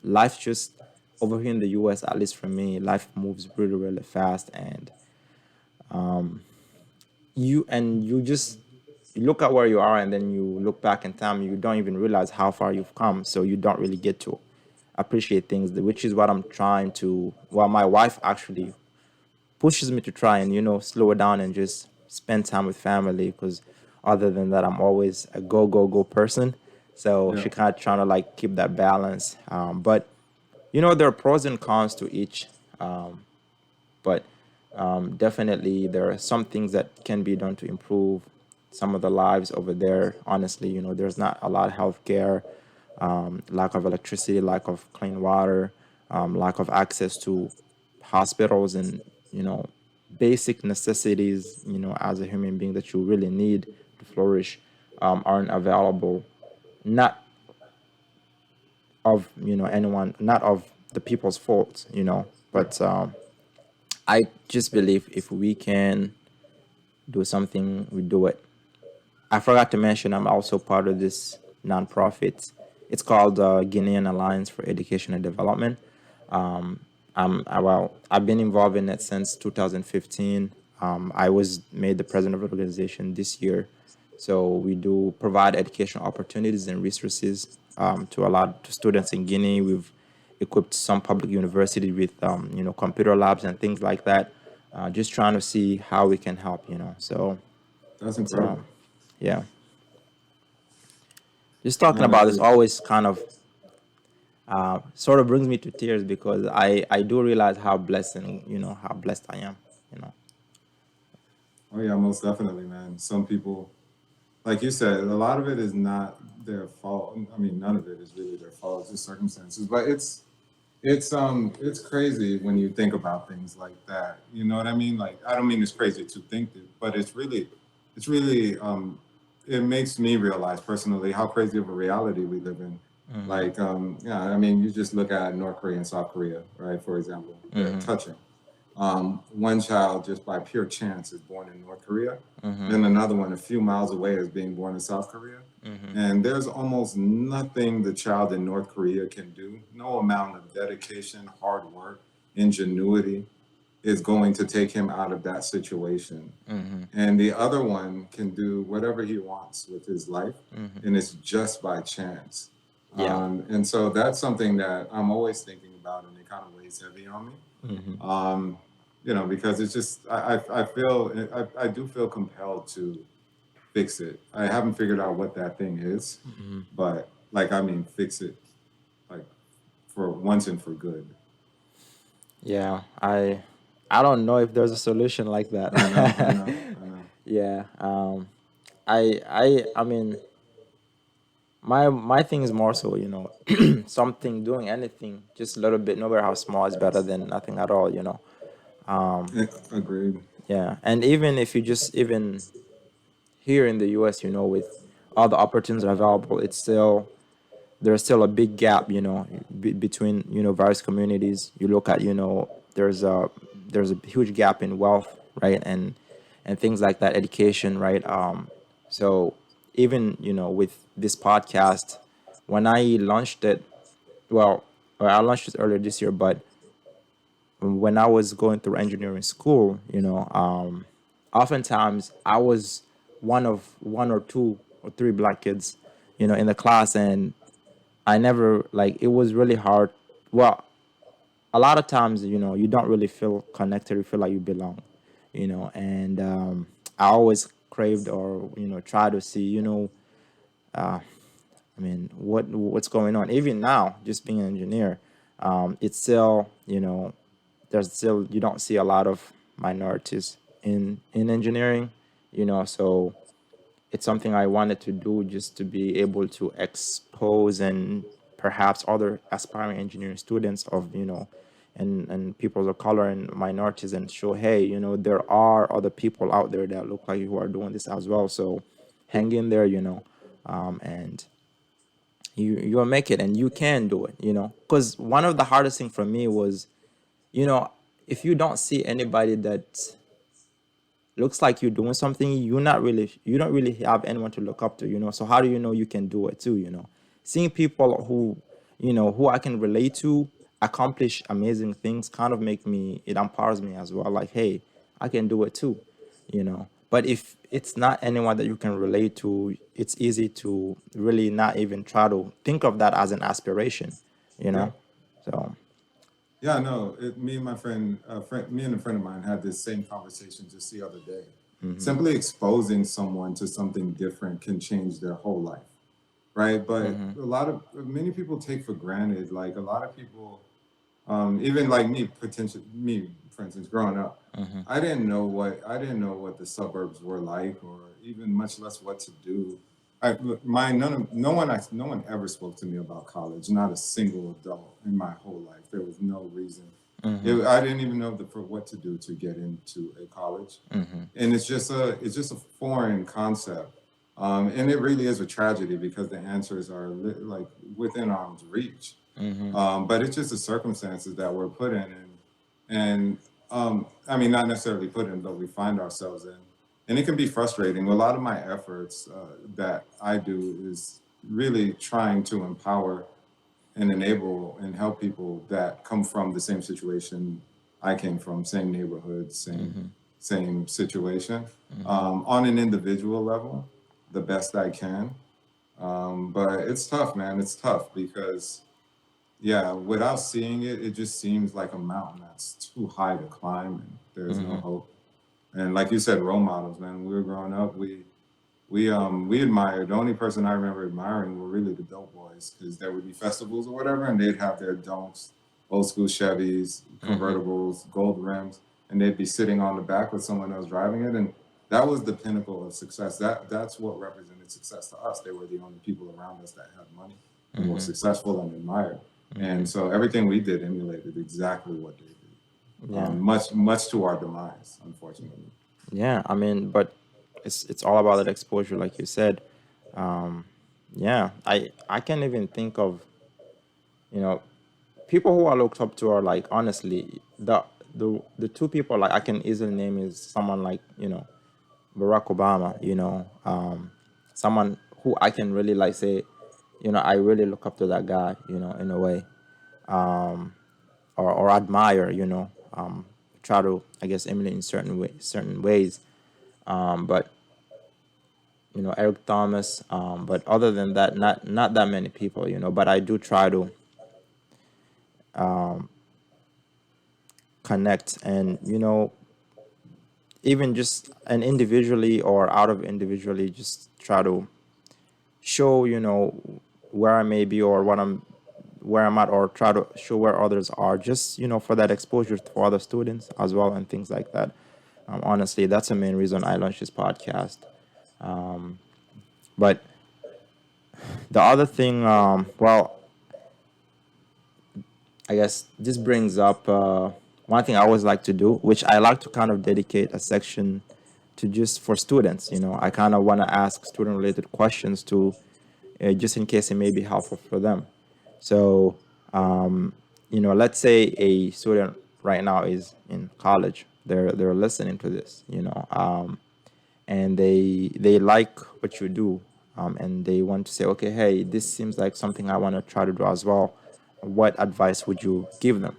Life just over here in the US, at least for me, life moves really, really fast, and you just you look at where you are, and then you look back in time, you don't even realize how far you've come, so you don't really get to appreciate things, which is what I'm trying to. Well, my wife actually pushes me to try and slow down and just spend time with family, because other than that I'm always a go go go person, so yeah. she kind of trying to like keep that balance. But there are pros and cons to each, but definitely there are some things that can be done to improve some of the lives over there. Honestly, there's not a lot of healthcare, lack of electricity, lack of clean water, lack of access to hospitals, and basic necessities, as a human being that you really need to flourish, aren't available. Not of anyone, not of the people's fault, but I just believe if we can do something, we do it. I forgot to mention I'm also part of this nonprofit. It's called Guinean Alliance for Education and Development. I've been involved in it since 2015. I was made the president of the organization this year. So we do provide educational opportunities and resources, to a lot of students in Guinea. We've equipped some public university with computer labs and things like that. Just trying to see how we can help. So That's it's incredible. yeah. Just talking Man, about that's this it. always kind of sort of brings me to tears, because I do realize how blessing how blessed I am. You know. Oh yeah, most definitely, man. Some people, like you said, a lot of it is not their fault. I mean, none of it is really their fault. It's just circumstances. But it's crazy when you think about things like that. You know what I mean? Like I don't mean it's crazy to think it, but it's really it makes me realize personally how crazy of a reality we live in. Mm-hmm. Like yeah, I mean, you just look at North Korea and South Korea, right? For example, they're Mm-hmm. touching. One child just by pure chance is born in North Korea, Mm-hmm. then another one a few miles away is being born in South Korea. Mm-hmm. And there's almost nothing the child in North Korea can do. No amount of dedication, hard work, ingenuity is going to take him out of that situation. Mm-hmm. And the other one can do whatever he wants with his life, Mm-hmm. and it's just by chance. Yeah. And so that's something that I'm always thinking about, and it kind of weighs heavy on me. Mm-hmm. Because it's just I do feel compelled to fix it. I haven't figured out what that thing is, Mm-hmm. but like I mean, fix it like for once and for good. Yeah. I don't know if there's a solution like that. I know, I know, I know. Yeah. I mean, my thing is more so, something, doing anything just a little bit, no matter how small, is better than nothing at all. Agreed. Yeah. And even if you just even here in the US, with all the opportunities available, it's still there's still a big gap, between, various communities. You look at, there's a huge gap in wealth, right, and things like that, education, right. So even, with this podcast, when I launched it, well, I launched it earlier this year, but when I was going through engineering school, oftentimes I was one of one or two or three black kids, in the class, and I never, like, it was really hard. Well, a lot of times, you don't really feel connected. You feel like you belong, and I always craved, or try to see, I mean, what's going on. Even now, just being an engineer, it's still, there's still, you don't see a lot of minorities in engineering, so it's something I wanted to do, just to be able to expose and perhaps other aspiring engineering students of, and people of color and minorities, and show, hey, there are other people out there that look like you who are doing this as well. So hang in there, and you'll make it, and you can do it, because one of the hardest thing for me was, you know if you don't see anybody that looks like you're doing something, you don't really have anyone to look up to, so how do you know you can do it too, seeing people who I can relate to accomplish amazing things kind of make me, it empowers me as well, like, hey, I can do it too, but if it's not anyone that you can relate to, it's easy to really not even try to think of that as an aspiration, you Yeah. know so Yeah, no, me and my me and a friend of mine had this same conversation just the other day. mhm, Simply exposing someone to something different can change their whole life, right? But mhm, many people take for granted, like a lot of people, even like me, for instance, growing up, mhm, I didn't know what the suburbs were like, or even much less what to do. I look, my none of no one ever spoke to me about college. Not a single adult in my whole life. There was no reason. mhm, I didn't even know for what to do to get into a college, mhm, and it's just a foreign concept. And it really is a tragedy because the answers are like within arm's reach. mhm, But it's just the circumstances that we're put in, and I mean, not necessarily put in, but we find ourselves in, and it can be frustrating. A lot of my efforts that I do is really trying to empower and enable and help people that come from the same situation I came from, same neighborhood, mhm, same situation, mhm. on an individual level, the best I can. But it's tough, man. It's tough because yeah, without seeing it, it just seems like a mountain that's too high to climb, and there's no Mhm. hope. And like you said, role models, man. When we were growing up, we admired. The only person I remember admiring were really the dope boys, because there would be festivals or whatever, and they'd have their donks, old school Chevys, Mhm. convertibles, gold rims, and they'd be sitting on the back with someone else driving it, and that was the pinnacle of success. That's what represented success to us. They were the only people around us that had money and were Mhm. successful and admired. And Mhm. so everything we did emulated exactly what they did. Yeah. Much to our demise, unfortunately. Yeah. I mean, but it's all about that exposure, like you said. Um, yeah. I can't even think of, you know people who I looked up to are, like, honestly, the two people, like, I can easily name is someone like, Barack Obama. Someone who I can really, like, say, I really look up to that guy, in a way, or admire, try to, I guess, emulate in certain ways. But Eric Thomas. But other than that, not that many people. But I do try to connect, and even just and individually or out of individually, just try to show, where I may be, or where I'm at, or try to show where others are, just for that exposure for other students as well, and things like that. Honestly, that's the main reason I launched this podcast. But the other thing, well, I guess this brings up one thing I always like to do, which I like to kind of dedicate a section to, just for students. I kind of want to ask student related questions to, just in case it may be helpful for them. So, let's say a student right now is in college. They're listening to this, and they like what you do, and they want to say, okay, hey, this seems like something I want to try to do as well. What advice would you give them?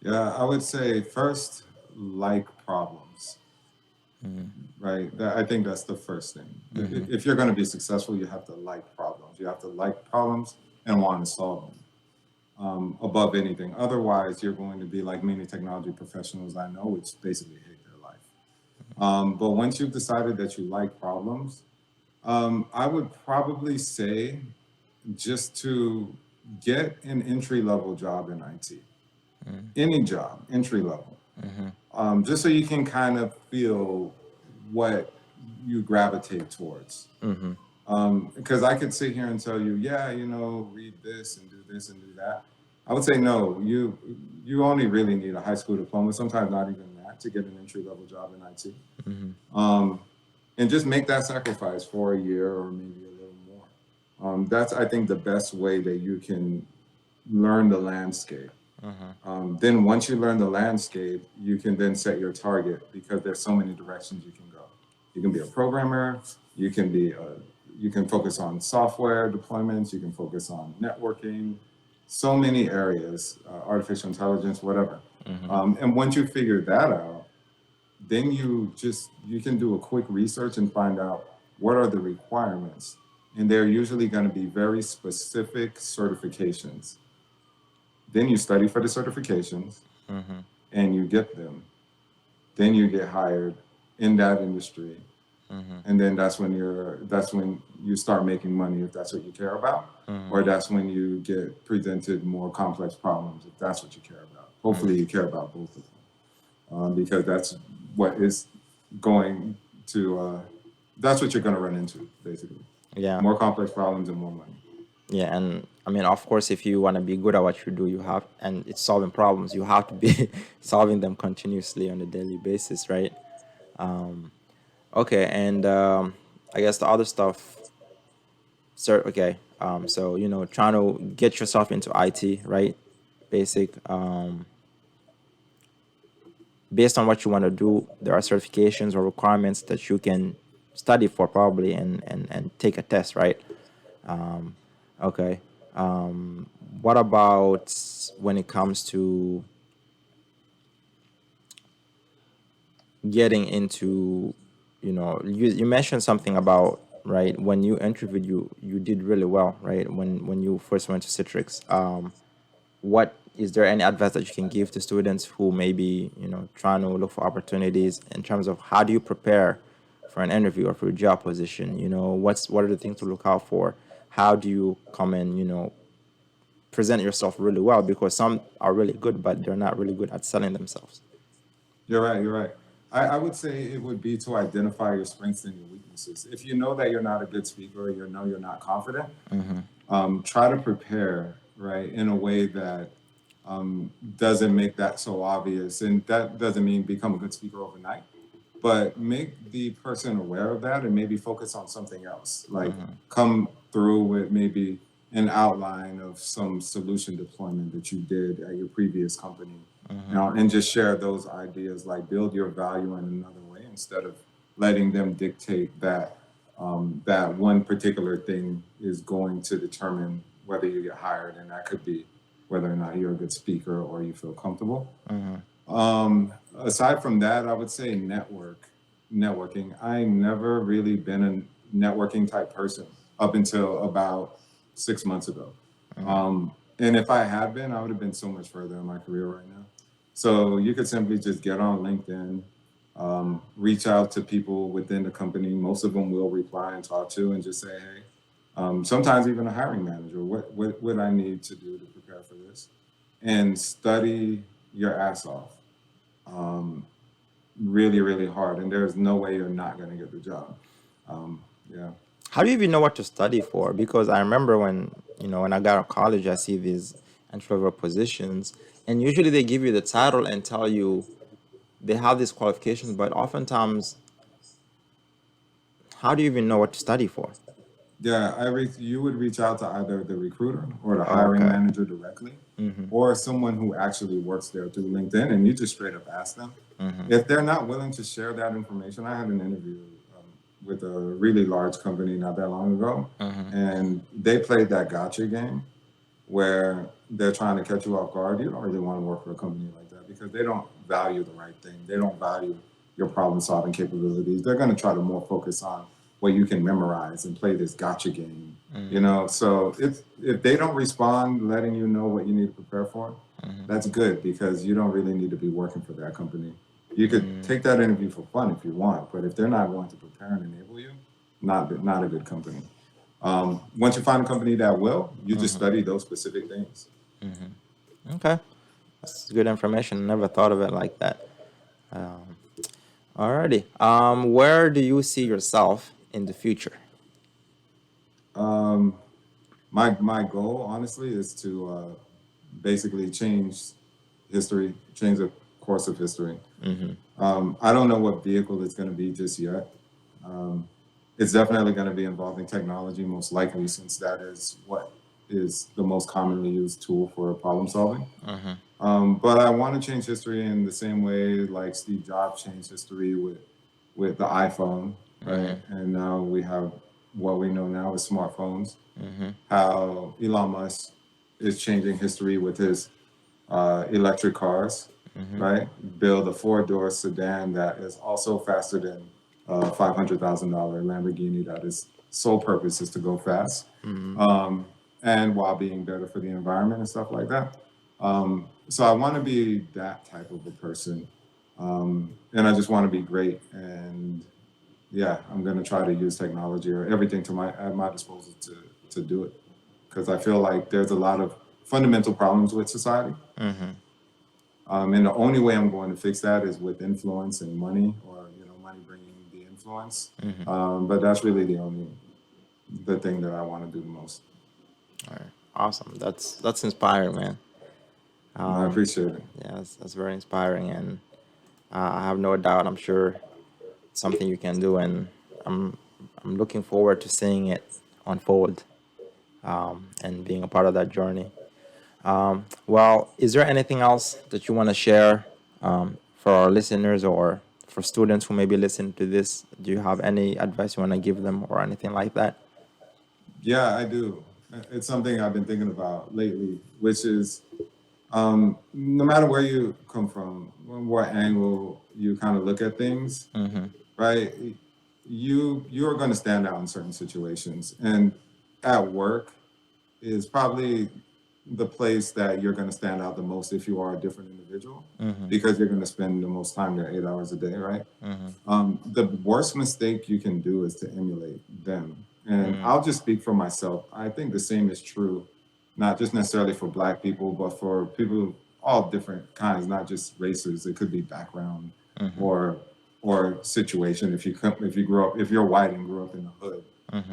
Yeah, I would say first, like problems, right? I think that's the first thing. If you're going to be successful, you have to like problems. You have to like problems and want to solve them above anything. Otherwise, you're going to be like many technology professionals I know, which basically hate their life. But once you've decided that you like problems, I would probably say just to get an entry level job in IT, any job, entry level, just so you can kind of feel what you gravitate towards. Because I could sit here and tell you, yeah, read this and do this and do that. I would say no. You only really need a high school diploma, sometimes not even that, to get an entry level job in IT. And just make that sacrifice for a year or maybe a little more. That's, I think, the best way that you can learn the landscape. Then once you learn the landscape, you can then set your target because there's so many directions you can go. You can be a programmer. You can focus on software deployments. You can focus on networking. So many areas, artificial intelligence, whatever. And once you figure that out, then you can do a quick research and find out what are the requirements. And they're usually going to be very specific certifications. Then you study for the certifications and you get them. Then you get hired in that industry. And then that's when you start making money if that's what you care about. Or that's when you get presented more complex problems if that's what you care about. Hopefully you care about both of them. Because that's what is going to that's what you're going to run into, basically. Yeah. More complex problems and more money. Yeah, and I mean, of course, if you want to be good at what you do, and it's solving problems, you have to be solving them continuously on a daily basis, right? Okay, and I guess the other stuff, sir. Okay, so trying to get yourself into IT, right? Basic. Based on what you want to do, there are certifications or requirements that you can study for probably and take a test, right? Okay. What about when it comes to getting into, you mentioned something about, right, when you interviewed, you did really well, right? When you first went to Citrix. What is there any advice that you can give to students who may be, trying to look for opportunities in terms of how do you prepare for an interview or for a job position? What are the things to look out for? How do you come and, present yourself really well? Because some are really good, but they're not really good at selling themselves. You're right. You're right. I would say it would be to identify your strengths and your weaknesses. If you know that you're not a good speaker, or you're not confident, try to prepare, right, in a way that doesn't make that so obvious. And that doesn't mean become a good speaker overnight, but make the person aware of that and maybe focus on something else. Like come through with maybe an outline of some solution deployment that you did at your previous company, and just share those ideas, like build your value in another way instead of letting them dictate that that one particular thing is going to determine whether you get hired. And that could be whether or not you're a good speaker or you feel comfortable. Aside from that, I would say networking. I never really been a networking type person up until about 6 months ago. And if I had been, I would have been so much further in my career right now. So you could simply just get on LinkedIn, reach out to people within the company. Most of them will reply and talk to and just say, hey, sometimes even a hiring manager, what would I need to do to prepare for this? And study your ass off really, really hard. And there's no way you're not going to get the job. Yeah. How do you even know what to study for? Because I remember when I got out of college, I see these entry-level positions, and usually they give you the title and tell you they have these qualifications, but oftentimes, how do you even know what to study for? Yeah, you would reach out to either the recruiter or the hiring Okay. manager directly, Mm-hmm. or someone who actually works there through LinkedIn, and you just straight up ask them. Mm-hmm. If they're not willing to share that information, I had an interview with a really large company not that long ago, Mm-hmm. and they played that gotcha game where they're trying to catch you off guard. You don't really want to work for a company like that because they don't value the right thing. They don't value your problem solving capabilities. They're going to try to more focus on what you can memorize and play this gotcha game. You know, so if they don't respond, letting you know what you need to prepare for, that's good because you don't really need to be working for that company. You could take that interview for fun if you want, but if they're not going to prepare and enable you, not a good company. Once you find a company that will, you just study those specific things. Okay. That's good information. Never thought of it like that. Um, Alrighty. Where do you see yourself in the future? Um, my goal, honestly, is to basically change history, change the course of history. I don't know what vehicle it's going to be just yet. Um, it's definitely going to be involving technology, most likely, since that is what is the most commonly used tool for problem solving. But I want to change history in the same way like Steve Jobs changed history with the iPhone, right? And now we have what we know now as smartphones. How Elon Musk is changing history with his electric cars, right? Build a four-door sedan that is also faster than a $500,000 Lamborghini that is sole purpose is to go fast, and while being better for the environment and stuff like that. So I want to be that type of a person, and I just want to be great. And yeah, I'm going to try to use technology or everything at my disposal to do it because I feel like there's a lot of fundamental problems with society. And the only way I'm going to fix that is with influence and money, or money bringing the influence. But that's really the thing that I want to do the most. All right. Awesome. That's inspiring, man. And I appreciate it. Yeah, that's very inspiring, and I have no doubt. I'm sure it's something you can do, and I'm I'm looking forward to seeing it unfold, and being a part of that journey. Well, is there anything else that you want to share, for our listeners or for students who may be listening to this? Do you have any advice you want to give them or anything like that? Yeah, I do. It's something I've been thinking about lately, which is no matter where you come from, what angle you kind of look at things, right? You're going to stand out in certain situations, and at work is probably the place that you're going to stand out the most if you are a different individual, because you're going to spend the most time there 8 hours a day, right? The worst mistake you can do is to emulate them. And I'll just speak for myself. I think the same is true, not just necessarily for Black people, but for people of all different kinds, not just races. It could be background or situation. If you grew up, if you're white and grew up in the hood,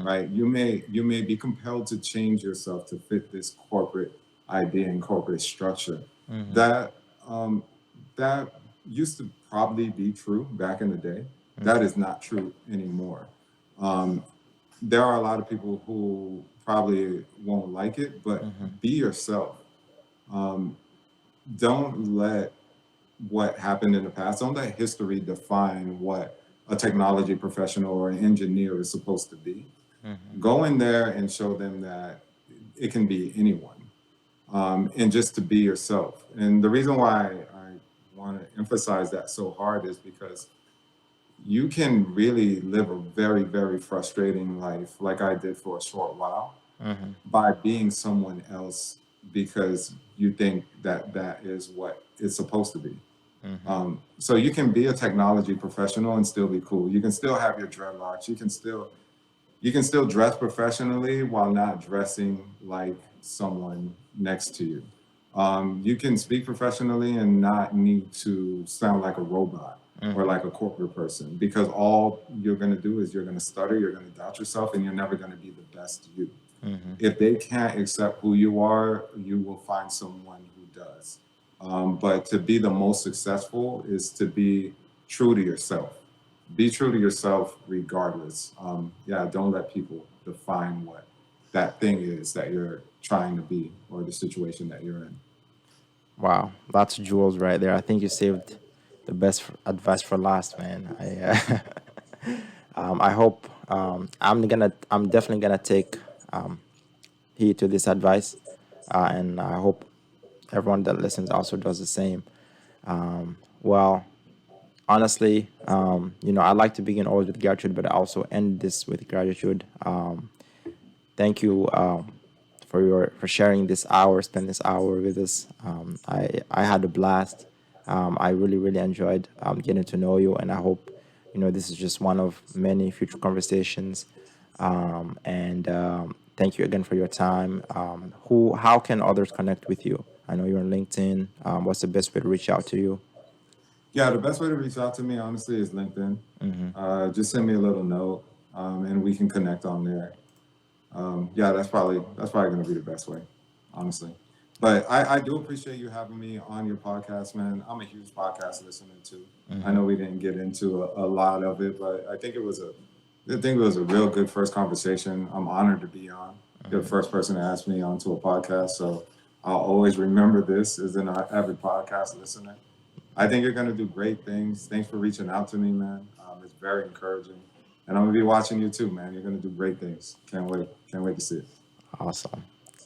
right? You may be compelled to change yourself to fit this corporate idea and corporate structure. That that used to probably be true back in the day. That is not true anymore. Um, there are a lot of people who probably won't like it, but be yourself. Um, don't let what happened in the past, don't let history define what a technology professional or an engineer is supposed to be. Go in there and show them that it can be anyone, and just to be yourself. And the reason why I want to emphasize that so hard is because you can really live a very, very frustrating life, like I did for a short while, by being someone else because you think that that is what it's supposed to be. So you can be a technology professional and still be cool. You can still have your dreadlocks. You can still dress professionally while not dressing like someone next to you. You can speak professionally and not need to sound like a robot or like a corporate person, because all you're going to do is you're going to stutter, you're going to doubt yourself, and you're never going to be the best you. If they can't accept who you are, you will find someone who does. But to be the most successful is to be true to yourself. be true to yourself regardless. Yeah, don't let people define what that thing is that you're trying to be or the situation that you're in. Wow, that's jewels right there. I think you saved the best advice for last, man. I hope I'm definitely gonna take heed to this advice, and I hope everyone that listens also does the same. Well, honestly, I like to begin always with gratitude, but I also end this with gratitude. Thank you for sharing this hour, spend this hour with us. I had a blast. I really enjoyed getting to know you, and I hope this is just one of many future conversations. And thank you again for your time. How can others connect with you? I know you're on LinkedIn. What's the best way to reach out to you? Yeah, the best way to reach out to me, honestly, is LinkedIn. Just send me a little note, and we can connect on there. Yeah, that's probably going to be the best way, honestly. But I do appreciate you having me on your podcast, man. I'm a huge podcast listener too. I know we didn't get into a lot of it, but I think it was a real good first conversation. I'm honored to be on. You're the first person to ask me onto a podcast, so I'll always remember this as an avid podcast listener. I think you're going to do great things. Thanks for reaching out to me, man. It's very encouraging. And I'm going to be watching you too, man. You're going to do great things. Can't wait. Can't wait to see it. Awesome.